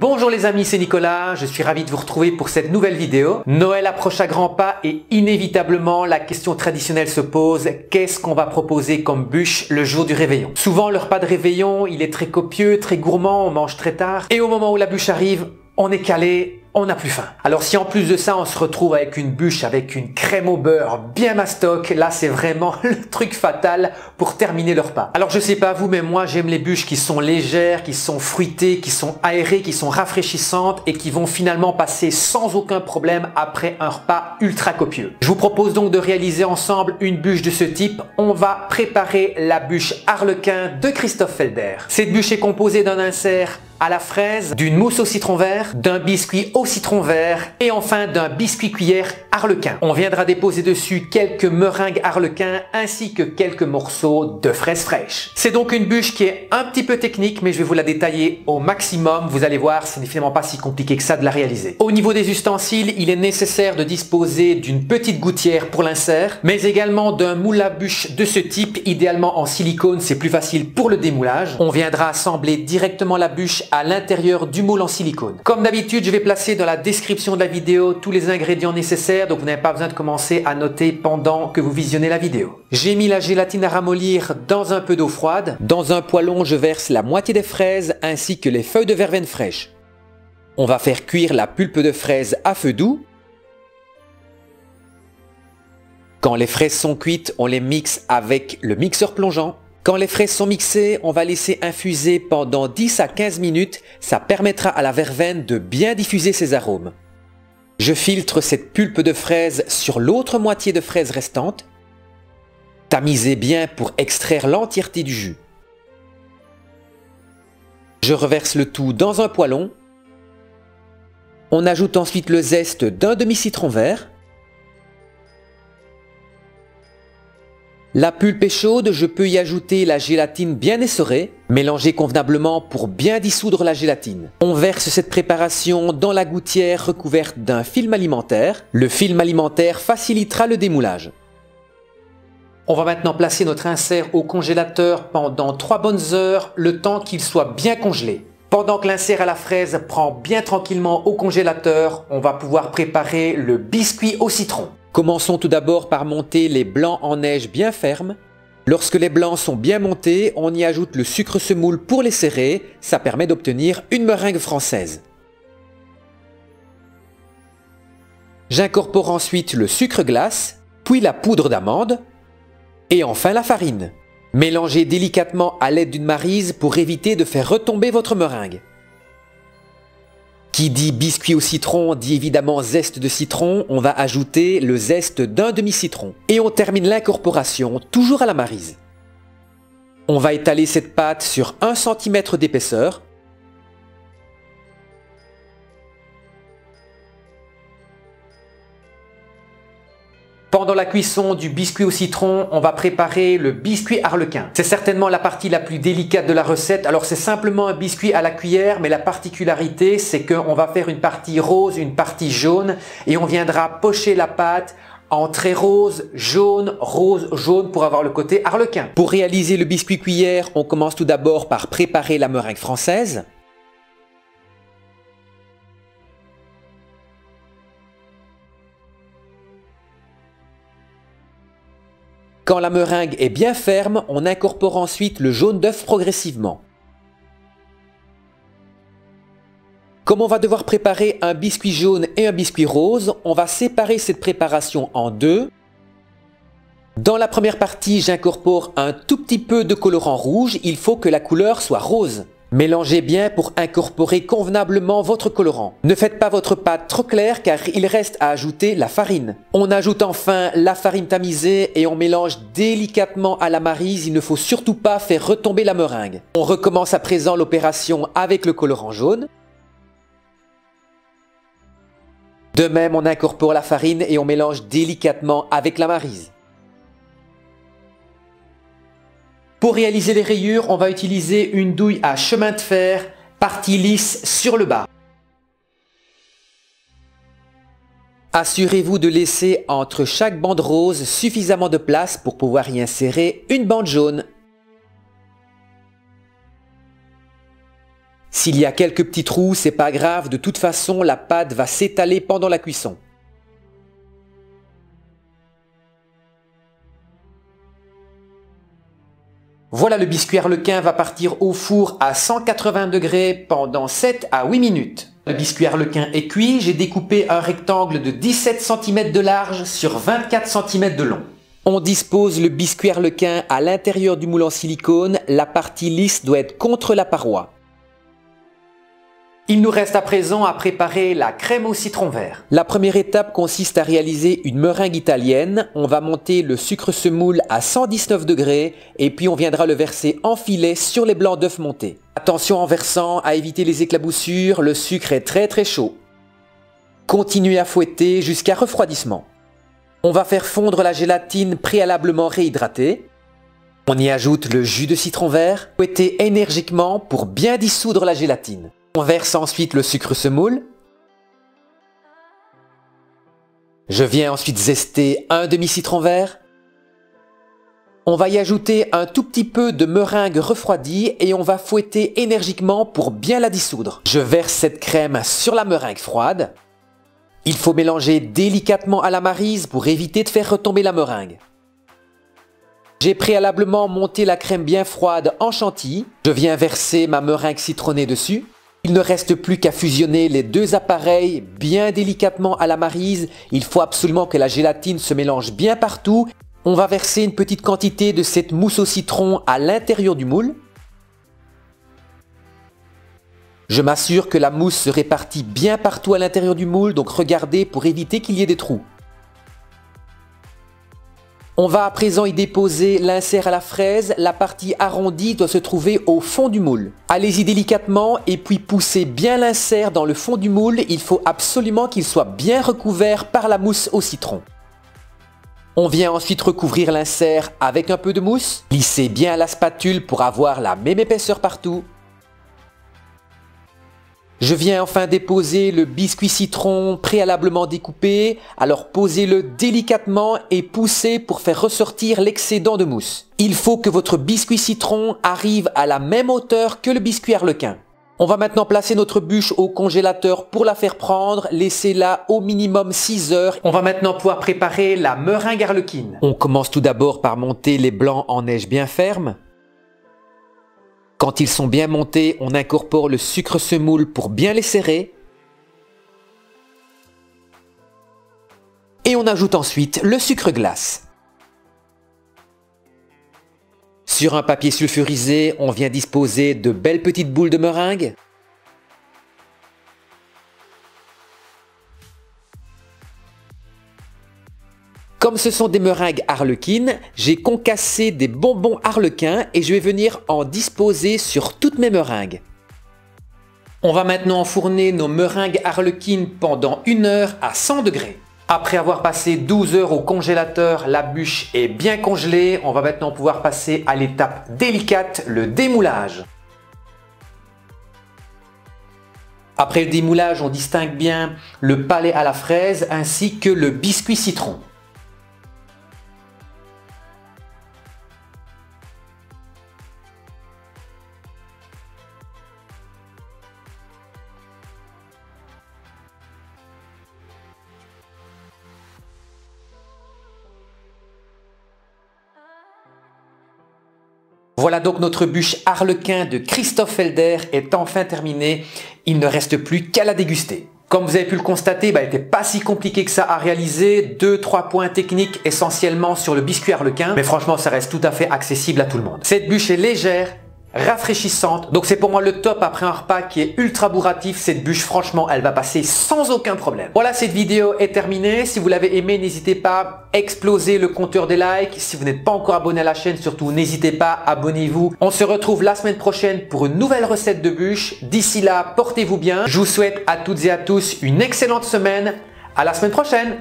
Bonjour les amis, c'est Nicolas, je suis ravi de vous retrouver pour cette nouvelle vidéo. Noël approche à grands pas et inévitablement la question traditionnelle se pose, qu'est-ce qu'on va proposer comme bûche le jour du réveillon? Souvent le repas de réveillon, il est très copieux, très gourmand, on mange très tard et au moment où la bûche arrive, on est calé, on n'a plus faim. Alors si en plus de ça on se retrouve avec une bûche avec une crème au beurre bien mastoc, là c'est vraiment le truc fatal pour terminer le repas. Alors je sais pas vous, mais moi j'aime les bûches qui sont légères, qui sont fruitées, qui sont aérées, qui sont rafraîchissantes et qui vont finalement passer sans aucun problème après un repas ultra copieux. Je vous propose donc de réaliser ensemble une bûche de ce type. On va préparer la bûche Harlequin de Christophe Felder. Cette bûche est composée d'un insert à la fraise, d'une mousse au citron vert, d'un biscuit au citron vert et enfin d'un biscuit cuillère Harlequin. On viendra déposer dessus quelques meringues Harlequin ainsi que quelques morceaux de fraises fraîches. C'est donc une bûche qui est un petit peu technique, mais je vais vous la détailler au maximum. Vous allez voir, ce n'est finalement pas si compliqué que ça de la réaliser. Au niveau des ustensiles, il est nécessaire de disposer d'une petite gouttière pour l'insert, mais également d'un moule à bûche de ce type, idéalement en silicone, c'est plus facile pour le démoulage. On viendra assembler directement la bûche à l'intérieur du moule en silicone. Comme d'habitude, je vais placer dans la description de la vidéo tous les ingrédients nécessaires, donc vous n'avez pas besoin de commencer à noter pendant que vous visionnez la vidéo. J'ai mis la gélatine à ramollir dans un peu d'eau froide. Dans un poêlon, je verse la moitié des fraises ainsi que les feuilles de verveine fraîche. On va faire cuire la pulpe de fraise à feu doux. Quand les fraises sont cuites, on les mixe avec le mixeur plongeant. Quand les fraises sont mixées, on va laisser infuser pendant 10 à 15 minutes. Ça permettra à la verveine de bien diffuser ses arômes. Je filtre cette pulpe de fraise sur l'autre moitié de fraise restante. Tamisez bien pour extraire l'entièreté du jus. Je reverse le tout dans un poêlon. On ajoute ensuite le zeste d'un demi-citron vert. La pulpe est chaude, je peux y ajouter la gélatine bien essorée, mélangée convenablement pour bien dissoudre la gélatine. On verse cette préparation dans la gouttière recouverte d'un film alimentaire. Le film alimentaire facilitera le démoulage. On va maintenant placer notre insert au congélateur pendant 3 bonnes heures, le temps qu'il soit bien congelé. Pendant que l'insert à la fraise prend bien tranquillement au congélateur, on va pouvoir préparer le biscuit au citron. Commençons tout d'abord par monter les blancs en neige bien fermes. Lorsque les blancs sont bien montés, on y ajoute le sucre semoule pour les serrer. Ça permet d'obtenir une meringue française. J'incorpore ensuite le sucre glace, puis la poudre d'amande et enfin la farine. Mélangez délicatement à l'aide d'une maryse pour éviter de faire retomber votre meringue. Qui dit biscuit au citron dit évidemment zeste de citron, on va ajouter le zeste d'un demi-citron. Et on termine l'incorporation toujours à la maryse. On va étaler cette pâte sur 1 cm d'épaisseur. Pendant la cuisson du biscuit au citron, on va préparer le biscuit Harlequin. C'est certainement la partie la plus délicate de la recette. Alors c'est simplement un biscuit à la cuillère, mais la particularité c'est qu'on va faire une partie rose, une partie jaune et on viendra pocher la pâte en traits rose, jaune pour avoir le côté Harlequin. Pour réaliser le biscuit cuillère, on commence tout d'abord par préparer la meringue française. Quand la meringue est bien ferme, on incorpore ensuite le jaune d'œuf progressivement. Comme on va devoir préparer un biscuit jaune et un biscuit rose, on va séparer cette préparation en deux. Dans la première partie, j'incorpore un tout petit peu de colorant rouge, il faut que la couleur soit rose. Mélangez bien pour incorporer convenablement votre colorant. Ne faites pas votre pâte trop claire car il reste à ajouter la farine. On ajoute enfin la farine tamisée et on mélange délicatement à la maryse, il ne faut surtout pas faire retomber la meringue. On recommence à présent l'opération avec le colorant jaune. De même, on incorpore la farine et on mélange délicatement avec la maryse. Pour réaliser les rayures, on va utiliser une douille à chemin de fer, partie lisse sur le bas. Assurez-vous de laisser entre chaque bande rose suffisamment de place pour pouvoir y insérer une bande jaune. S'il y a quelques petits trous, c'est pas grave, de toute façon la pâte va s'étaler pendant la cuisson. Voilà, le biscuit arlequin va partir au four à 180 degrés pendant 7 à 8 minutes. Le biscuit arlequin est cuit, j'ai découpé un rectangle de 17 cm de large sur 24 cm de long. On dispose le biscuit arlequin à l'intérieur du moule en silicone, la partie lisse doit être contre la paroi. Il nous reste à présent à préparer la crème au citron vert. La première étape consiste à réaliser une meringue italienne. On va monter le sucre semoule à 119 degrés et puis on viendra le verser en filet sur les blancs d'œufs montés. Attention en versant à éviter les éclaboussures, le sucre est très chaud. Continuez à fouetter jusqu'à refroidissement. On va faire fondre la gélatine préalablement réhydratée. On y ajoute le jus de citron vert. Fouettez énergiquement pour bien dissoudre la gélatine. On verse ensuite le sucre semoule. Je viens ensuite zester un demi-citron vert. On va y ajouter un tout petit peu de meringue refroidie et on va fouetter énergiquement pour bien la dissoudre. Je verse cette crème sur la meringue froide. Il faut mélanger délicatement à la maryse pour éviter de faire retomber la meringue. J'ai préalablement monté la crème bien froide en chantilly. Je viens verser ma meringue citronnée dessus. Il ne reste plus qu'à fusionner les deux appareils bien délicatement à la maryse. Il faut absolument que la gélatine se mélange bien partout. On va verser une petite quantité de cette mousse au citron à l'intérieur du moule. Je m'assure que la mousse se répartit bien partout à l'intérieur du moule, donc regardez pour éviter qu'il y ait des trous. On va à présent y déposer l'insert à la fraise. La partie arrondie doit se trouver au fond du moule. Allez-y délicatement et puis poussez bien l'insert dans le fond du moule. Il faut absolument qu'il soit bien recouvert par la mousse au citron. On vient ensuite recouvrir l'insert avec un peu de mousse. Lissez bien la spatule pour avoir la même épaisseur partout. Je viens enfin déposer le biscuit citron préalablement découpé, alors posez-le délicatement et poussez pour faire ressortir l'excédent de mousse. Il faut que votre biscuit citron arrive à la même hauteur que le biscuit arlequin. On va maintenant placer notre bûche au congélateur pour la faire prendre, laissez-la au minimum 6 heures. On va maintenant pouvoir préparer la meringue arlequine. On commence tout d'abord par monter les blancs en neige bien ferme. Quand ils sont bien montés, on incorpore le sucre semoule pour bien les serrer. Et on ajoute ensuite le sucre glace. Sur un papier sulfurisé, on vient disposer de belles petites boules de meringue. Comme ce sont des meringues arlequines, j'ai concassé des bonbons arlequins et je vais venir en disposer sur toutes mes meringues. On va maintenant enfourner nos meringues arlequines pendant 1 heure à 100 degrés. Après avoir passé 12 heures au congélateur, la bûche est bien congelée. On va maintenant pouvoir passer à l'étape délicate, le démoulage. Après le démoulage, on distingue bien le palais à la fraise ainsi que le biscuit citron. Voilà donc notre bûche arlequin de Christophe Felder est enfin terminée. Il ne reste plus qu'à la déguster. Comme vous avez pu le constater, elle n'était pas si compliqué que ça à réaliser. 2-3 points techniques essentiellement sur le biscuit arlequin. Mais franchement, ça reste tout à fait accessible à tout le monde. Cette bûche est légère, rafraîchissante. Donc c'est pour moi le top après un repas qui est ultra bourratif. Cette bûche, franchement, elle va passer sans aucun problème. Voilà, cette vidéo est terminée. Si vous l'avez aimée, n'hésitez pas à exploser le compteur des likes. Si vous n'êtes pas encore abonné à la chaîne, surtout n'hésitez pas, abonnez-vous. On se retrouve la semaine prochaine pour une nouvelle recette de bûche. D'ici là, portez-vous bien. Je vous souhaite à toutes et à tous une excellente semaine. À la semaine prochaine.